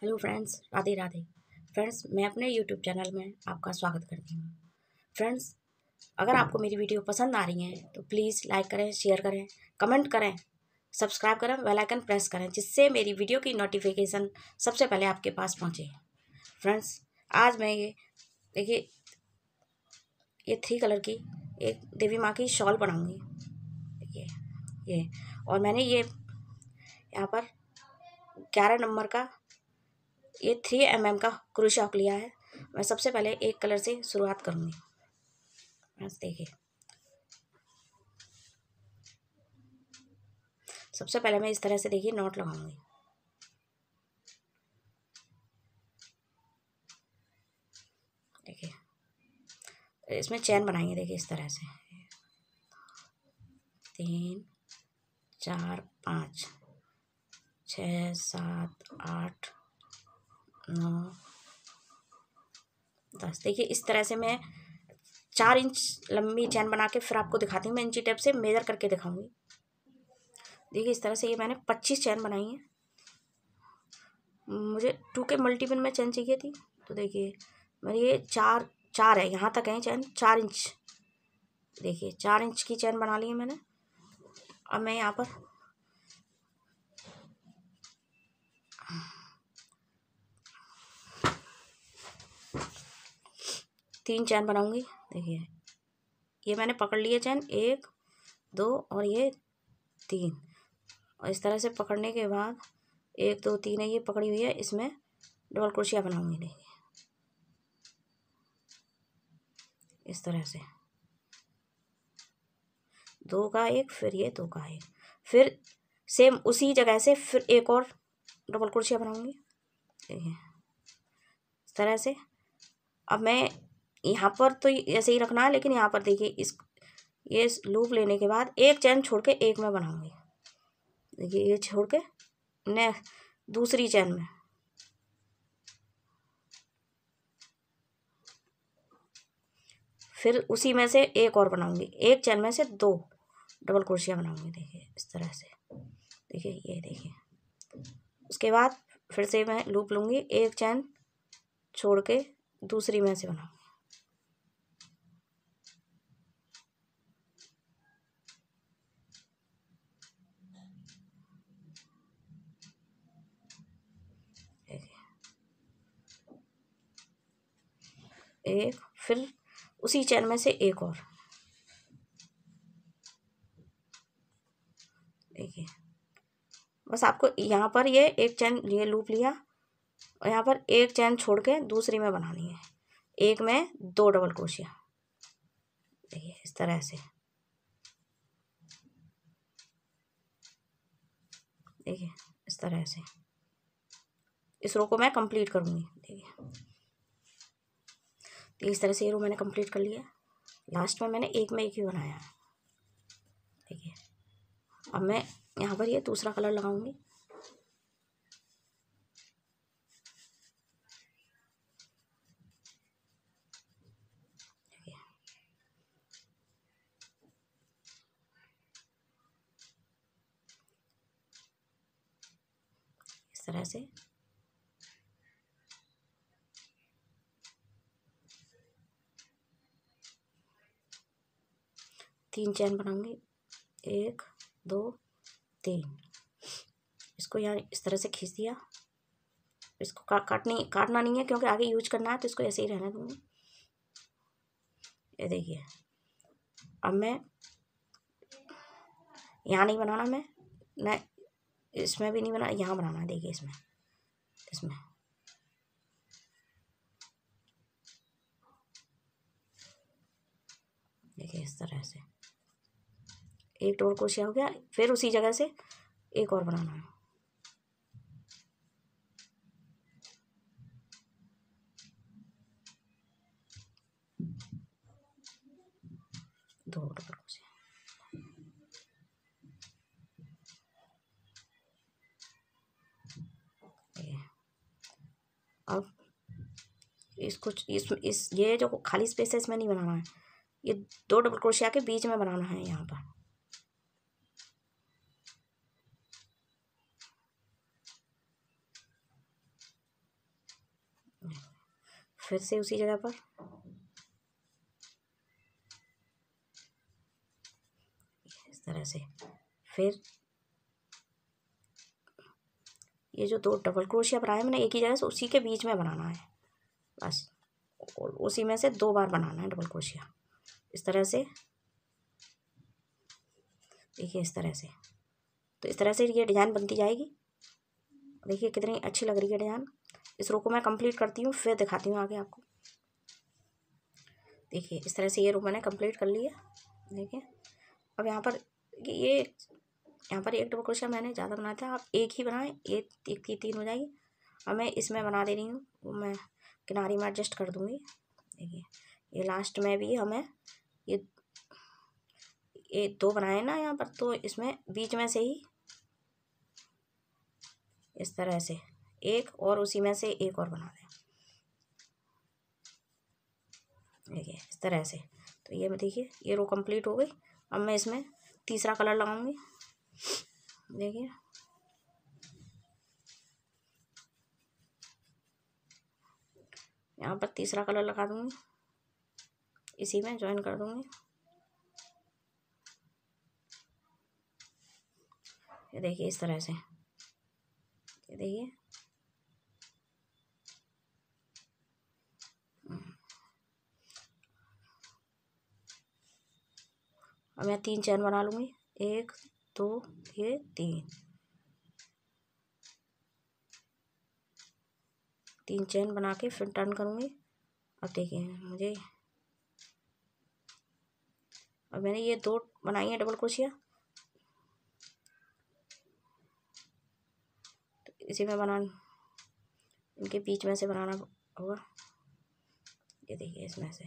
Hello friends, Radhe Radhe. Friends, मैं अपने YouTube channel में आपका स्वागत करती हूँ। फ्रेंड्स, अगर आपको मेरी वीडियो पसंद आ रही है तो प्लीज़ लाइक करें, शेयर करें, कमेंट करें, सब्सक्राइब करें, बेल आइकन प्रेस करें, जिससे मेरी वीडियो की नोटिफिकेशन सबसे पहले आपके पास पहुँचे। फ्रेंड्स, आज मैं देखिए ये 3 कलर की एक देवी माँ की शॉल बनाऊँगी। देखिए ये, और मैंने ये यहाँ पर 11 नंबर का ये 3 mm का क्रोशा हुक लिया है। मैं सबसे पहले एक कलर से शुरुआत करूँगी। बस देखिए, सबसे पहले मैं इस तरह से देखिए नॉट लगाऊंगी। देखिए इसमें चैन बनाएंगे। देखिए इस तरह से 3 4 5 6 7 8 9 10। देखिए इस तरह से मैं 4 इंच लंबी चैन बना के फिर आपको दिखाती हूँ। मैं इंची टेप से मेजर करके दिखाऊंगी। देखिए इस तरह से ये मैंने 25 चैन बनाई है। मुझे 2 के मल्टीपल में चैन चाहिए थी, तो देखिए मेरी ये चार है, यहाँ तक है चैन 4 इंच। देखिए 4 इंच की चैन बना ली है मैंने। अब मैं यहाँ पर 3 चैन बनाऊंगी। देखिए ये मैंने पकड़ लिए चैन 1 2 और ये 3, और इस तरह से पकड़ने के बाद 1 2 3 है ये पकड़ी हुई है, इसमें डबल क्रोशिया बनाऊंगी। देखिए इस तरह से 2 का एक, फिर ये 2 का एक, फिर सेम उसी जगह से फिर एक और डबल क्रोशिया बनाऊंगी। देखिए इस तरह से। अब मैं यहाँ पर तो ऐसे ही रखना है, लेकिन यहाँ पर देखिए ये लूप लेने के बाद एक चैन छोड़ के एक में बनाऊंगी। देखिए ये छोड़ के ने दूसरी चैन में फिर उसी में से एक और बनाऊंगी। एक चैन में से 2 डबल क्रोशिया बनाऊंगी। देखिए इस तरह से। देखिए ये देखिए, उसके बाद फिर से मैं लूप लूँगी, एक चैन छोड़ के दूसरी में से बनाऊंगी। एक, फिर उसी चैन में से एक और। देखिए बस आपको यहाँ पर ये एक चैन ये लूप लिया, और यहाँ पर एक चैन छोड़ के दूसरी में बनानी है, एक में 2 डबल क्रोशिया। देखिए इस तरह से। देखिए इस तरह से इस रो को मैं कंप्लीट करूँगी। देखिए इस तरह से ये रो मैंने कंप्लीट कर लिया। लास्ट में मैंने एक में एक ही बनाया है। देखिए अब मैं यहाँ पर ये दूसरा कलर लगाऊंगी। इस तरह से तीन चैन बनाऊंगी, 1 2 3। इसको यहाँ इस तरह से खींच दिया। इसको काटना नहीं है, क्योंकि आगे यूज करना है, तो इसको ऐसे ही रहने दूंगी। ये देखिए अब मैं यहाँ नहीं बनाना, मैं न इसमें भी नहीं बनाना, यहाँ बनाना है। देखिए इसमें इसमें देखिए इस तरह से एक डबल क्रोशिया हो गया, फिर उसी जगह से एक और बनाना है। दो डबल क्रोशिया। अब इसको इस ये जो खाली स्पेस है इसमें नहीं बनाना है, ये 2 डबल क्रोशिया के बीच में बनाना है यहाँ पर। फिर से उसी जगह पर इस तरह से। फिर ये जो 2 डबल क्रोशिया बनाए मैंने एक ही जगह से, उसी के बीच में बनाना है बस, और उसी में से 2 बार बनाना है डबल क्रोशिया इस तरह से। देखिए इस तरह से। तो इस तरह से ये डिज़ाइन बनती जाएगी। देखिए कितनी अच्छी लग रही है डिज़ाइन। इस रो को मैं कंप्लीट करती हूँ, फिर दिखाती हूँ आगे आपको। देखिए इस तरह से ये रो मैंने कंप्लीट कर ली है। देखिए अब यहाँ पर ये यहाँ पर 1 डबल क्रोशिया मैंने ज़्यादा बनाया था, आप एक ही बनाएं, एक की 3 हो जाएगी। अब मैं इसमें बना दे रही हूँ, वो मैं किनारे में एडजस्ट कर दूँगी। देखिए ये लास्ट में भी हमें ये 2 बनाए ना यहाँ पर, तो इसमें बीच में से ही इस तरह से एक, और उसी में से एक और बना दें। देखिए इस तरह से। तो ये देखिए ये रो कंप्लीट हो गई। अब मैं इसमें तीसरा कलर लगाऊंगी। देखिए यहाँ पर तीसरा कलर लगा दूंगी, इसी में ज्वाइन कर दूंगी। ये देखिए इस तरह से। ये देखिए अब मैं 3 चैन बना लूँगी, 1 2 ये 3 चैन बना के फिर टर्न करूँगी। अब देखिए मुझे, अब मैंने ये 2 बनाई है डबल क्रोशिया, तो इसी में इनके बीच में से बनाना होगा। ये देखिए इसमें से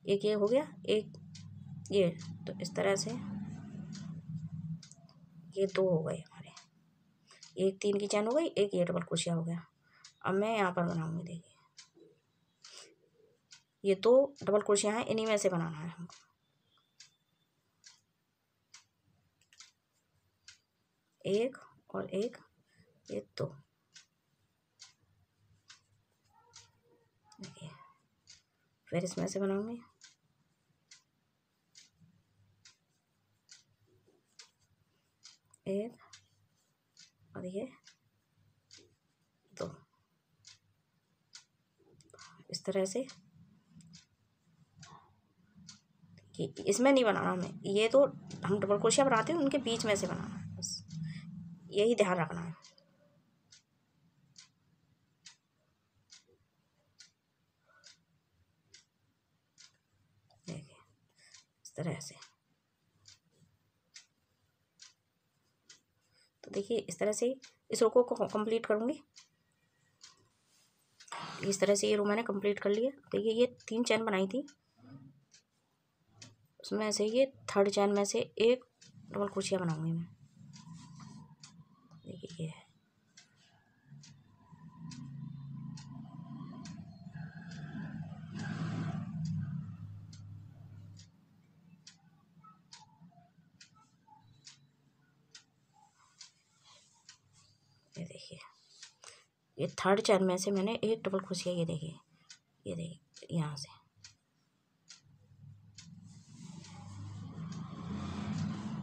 एक ये हो गया, एक ये, तो इस तरह से ये 2 हो गए हमारे। एक 3 की चैन हो गई, एक ये डबल क्रोशिया हो गया। अब मैं यहाँ पर बनाऊंगी। देखिए ये 2 डबल क्रोशिया हैं, इन्हीं में से बनाना है हमको। एक और एक, ये 2। देखिए फिर इसमें से बनाऊंगी। एक और ये 2 इस तरह से। कि इसमें नहीं बनाना हमें, ये तो हम डबल क्रोशिया बनाते हैं उनके बीच में से बनाना है बस, यही ध्यान रखना है। देखिए इस तरह से। तो देखिए इस तरह से इस रो को कंप्लीट करूँगी। इस तरह से ये रो मैंने कंप्लीट कर लिया। देखिए ये 3 चैन बनाई थी, उसमें से ये 3rd चैन में से एक डबल क्रोशिया बनाऊंगी मैं। देखिए ये देखिए ये 3rd चैन में से मैंने एक डबल क्रोशिया, ये देखिए यहाँ से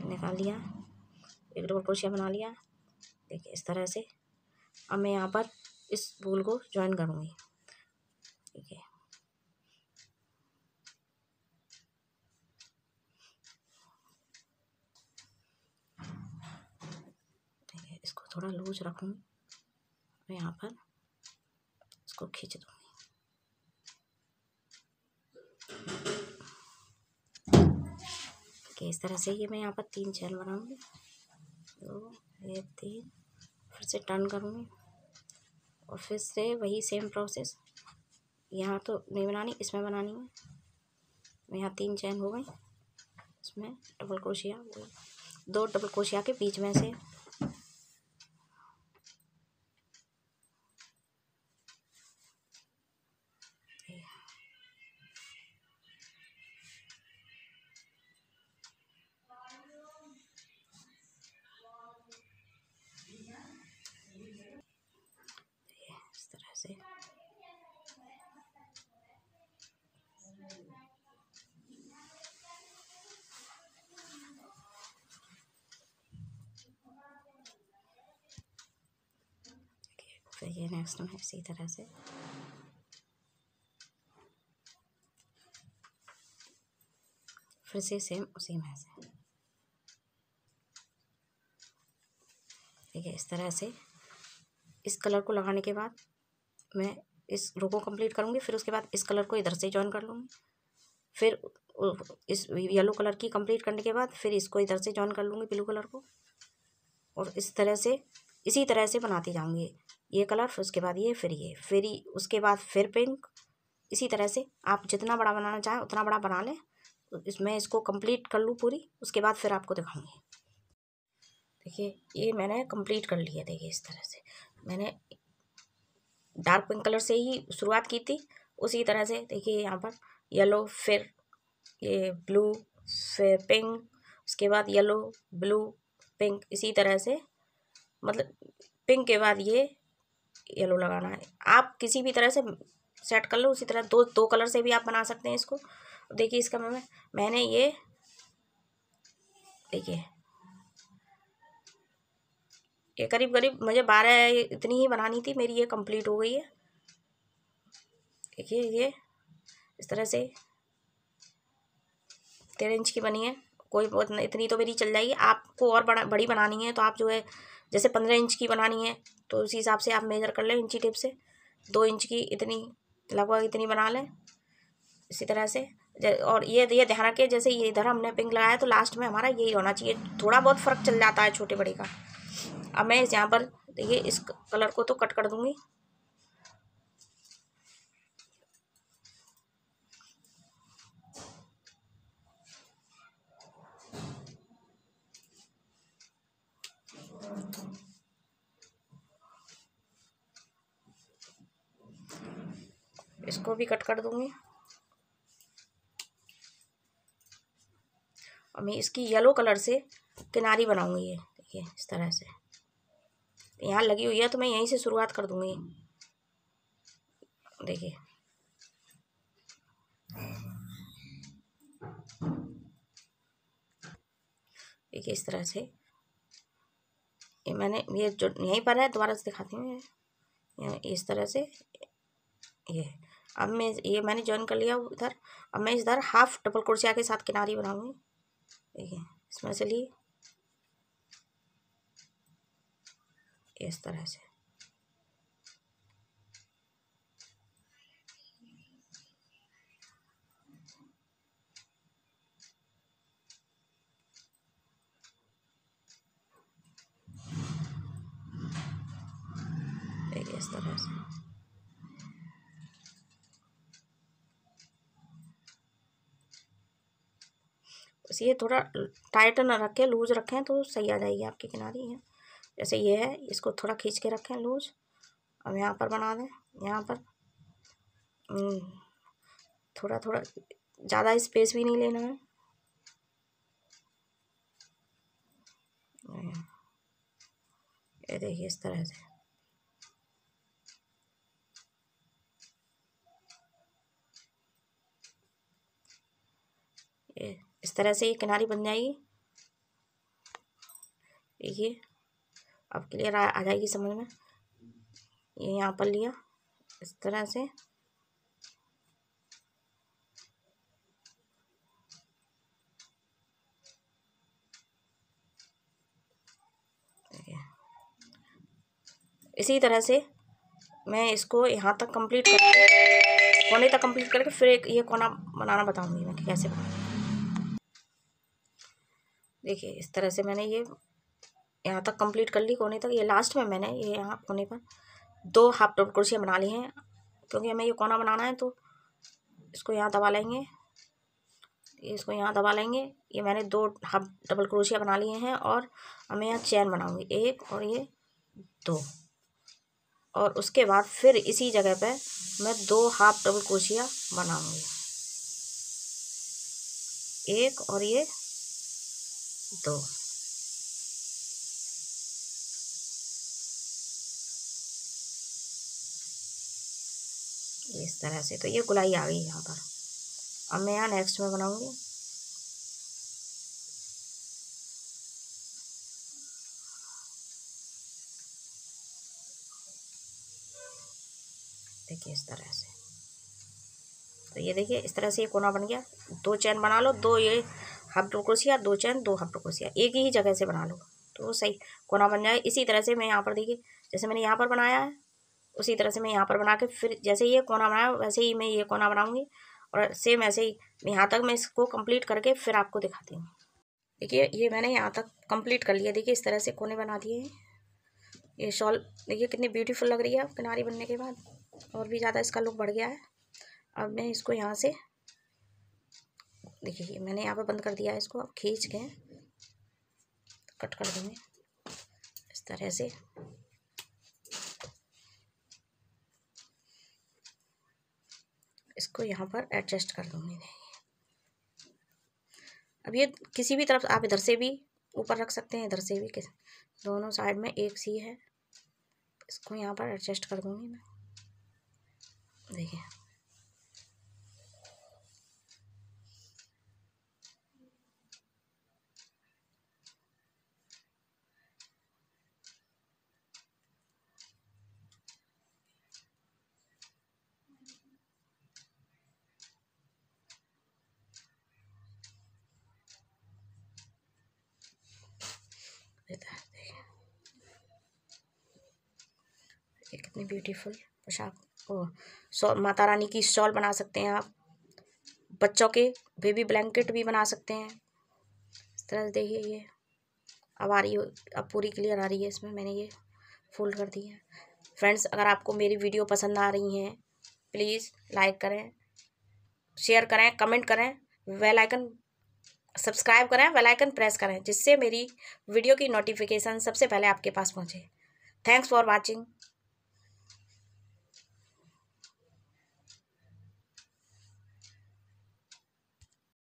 निकाल लिया, एक डबल क्रोशिया बना लिया। देखिए इस तरह से। अब मैं यहाँ पर इस बूल को ज्वाइन करूँगी। ठीक है इसको थोड़ा लूज रखूँगी, मैं यहाँ पर इसको खींच दूँगी। कि इस तरह से ये मैं यहाँ पर 3 चैन बनाऊँगी, 2 1 3, फिर से टर्न करूँगी और फिर से वही सेम प्रोसेस। यहाँ तो नहीं बनानी, इसमें बनानी है। यहाँ 3 चैन हो गई, इसमें डबल क्रोशिया, 2 डबल क्रोशिया के बीच में से इस तरह से फिर ये नेक्स्ट में इसी तरह से फिर से सेम उसी में से ठीक है। इस तरह से इस कलर को लगाने के बाद मैं इस रो को कंप्लीट करूँगी। फिर उसके बाद इस कलर को इधर से जॉइन कर लूँगी। फिर इस येलो कलर की कंप्लीट करने के बाद फिर इसको इधर से जॉइन कर लूँगी ब्लू कलर को, और इस तरह से इसी तरह से बनाती जाऊँगी। ये कलर फिर उसके बाद ये फिर ये फिर उसके बाद फिर पिंक। इसी तरह से आप जितना बड़ा बनाना चाहें उतना बड़ा बना लें। इसमें इसको कंप्लीट कर लूँ पूरी, उसके बाद फिर आपको दिखाऊंगी। देखिए ये मैंने कंप्लीट कर लिया। देखिए इस तरह से मैंने डार्क पिंक कलर से ही शुरुआत की थी। उसी तरह से देखिए यहाँ पर येलो, फिर ये ब्लू, फिर पिंक, उसके बाद येलो ब्लू पिंक, इसी तरह से मतलब पिंक के बाद ये येलो लगाना है। आप किसी भी तरह से सेट कर लो। उसी तरह दो दो कलर से भी आप बना सकते हैं इसको। देखिए इसका मैंने ये देखिए ये करीब करीब मुझे 12 इतनी ही बनानी थी, मेरी ये कंप्लीट हो गई है। देखिए ये इस तरह से 13 इंच की बनी है। कोई बहुत इतनी तो मेरी चल जाएगी। आपको और बड़ी बनानी है तो आप जो है जैसे 15 इंच की बनानी है तो उसी हिसाब से आप मेजर कर लें इंची टेप से। 2 इंच की इतनी लगभग इतनी बना लें इसी तरह से। और ये ध्यान रखें, जैसे ये इधर हमने पिंक लगाया तो लास्ट में हमारा यही होना चाहिए। थोड़ा बहुत फ़र्क चल जाता है छोटे बड़े का। अब मैं यहाँ पर देखिए इस कलर को तो कट कर दूँगी। इसको भी कट कर दूँगी। और मैं इसकी येलो कलर से किनारी बनाऊँगी। ये देखिए इस तरह से यहाँ लगी हुई है तो मैं यहीं से शुरुआत कर दूँगी। देखिए देखिए इस तरह से ये मैंने ये जो यहीं पर है, दोबारा से दिखाती हूँ। इस तरह से ये अब मैं ये मैंने जॉइन कर लिया उधर। अब मैं इधर हाफ डबल क्रोशिया के साथ किनारी बनाऊंगी। देखिए इसमें से ली इस तरह से देखिए इस तरह से बस ये थोड़ा टाइट ना रखें, लूज रखें तो सही आ जाएगी आपकी किनारी है। जैसे ये है इसको थोड़ा खींच के रखें लूज। अब यहाँ पर बना दें, यहाँ पर थोड़ा थोड़ा ज़्यादा स्पेस भी नहीं लेना है। ये देखिए इस तरह से ये इस तरह से ये किनारी बन जाएगी। देखिए अब क्लियर आ जाएगी समझ में। ये यहाँ पर लिया इस तरह से इसी तरह से मैं इसको यहाँ तक कंप्लीट करके कोने तक कंप्लीट करके फिर एक ये कोना बनाना बताऊंगी मैं कि कैसे बनाना। देखिए इस तरह से मैंने ये यहाँ तक कंप्लीट कर ली कोने तक। ये लास्ट में मैंने ये यहाँ कोने पर 2 हाफ डबल क्रोशिया बना ली हैं, क्योंकि हमें ये कोना बनाना है। तो इसको यहाँ दबा लेंगे, इसको यहाँ दबा लेंगे। ये मैंने 2 हाफ डबल क्रोशिया बना लिए हैं और हमें यहाँ चैन बनाऊंगी 1 और ये 2। और उसके बाद फिर इसी जगह पे मैं 2 हाफ डबल क्रोशिया बनाऊंगी, 1 और ये 2। इस तरह से तो ये गुलाई आ गई यहाँ पर। अब मैं यहाँ नेक्स्ट में बनाऊंगी। देखिए इस तरह से। तो ये देखिए इस तरह से ये कोना बन गया। 2 चैन बना लो, 2 ये हाफ डबल क्रोशिया, 2 चैन, 2 हाफ डबल क्रोशिया, एक ही जगह से बना लो तो सही कोना बन जाए। इसी तरह से मैं यहाँ पर देखिए जैसे मैंने यहाँ पर बनाया है उसी तरह से मैं यहाँ पर बना के फिर जैसे ये कोना बनाया वैसे ही मैं ये कोना बनाऊंगी और सेम ऐसे ही यहाँ तक मैं इसको कंप्लीट करके फिर आपको दिखाती हूँ। देखिए ये मैंने यहाँ तक कंप्लीट कर लिया। देखिए इस तरह से कोने बना दिए हैं। ये शॉल देखिए कितनी ब्यूटीफुल लग रही है किनारी बनने के बाद, और भी ज़्यादा इसका लुक बढ़ गया है। अब मैं इसको यहाँ से देखिए मैंने यहाँ पर बंद कर दिया है इसको। अब खींच के कट कर दूँगी इस तरह से। इसको यहाँ पर एडजस्ट कर दूँगी। अब ये किसी भी तरफ आप इधर से भी ऊपर रख सकते हैं, इधर से भी, दोनों साइड में एक सी है। इसको यहाँ पर एडजस्ट कर दूँगी मैं। देखिए ये कितनी ब्यूटीफुल पोशाक। ओ माता रानी की शॉल बना सकते हैं आप। बच्चों के बेबी ब्लैंकेट भी बना सकते हैं। इस तरह से देखिए ये अब आ रही है, अब पूरी क्लियर आ रही है। इसमें मैंने ये फोल्ड कर दी है। फ्रेंड्स अगर आपको मेरी वीडियो पसंद आ रही हैं प्लीज़ लाइक करें, शेयर करें, कमेंट करें, बेल आइकन सब्सक्राइब करें, बेल आइकन प्रेस करें जिससे मेरी वीडियो की नोटिफिकेशन सबसे पहले आपके पास पहुंचे। Thanks for watching.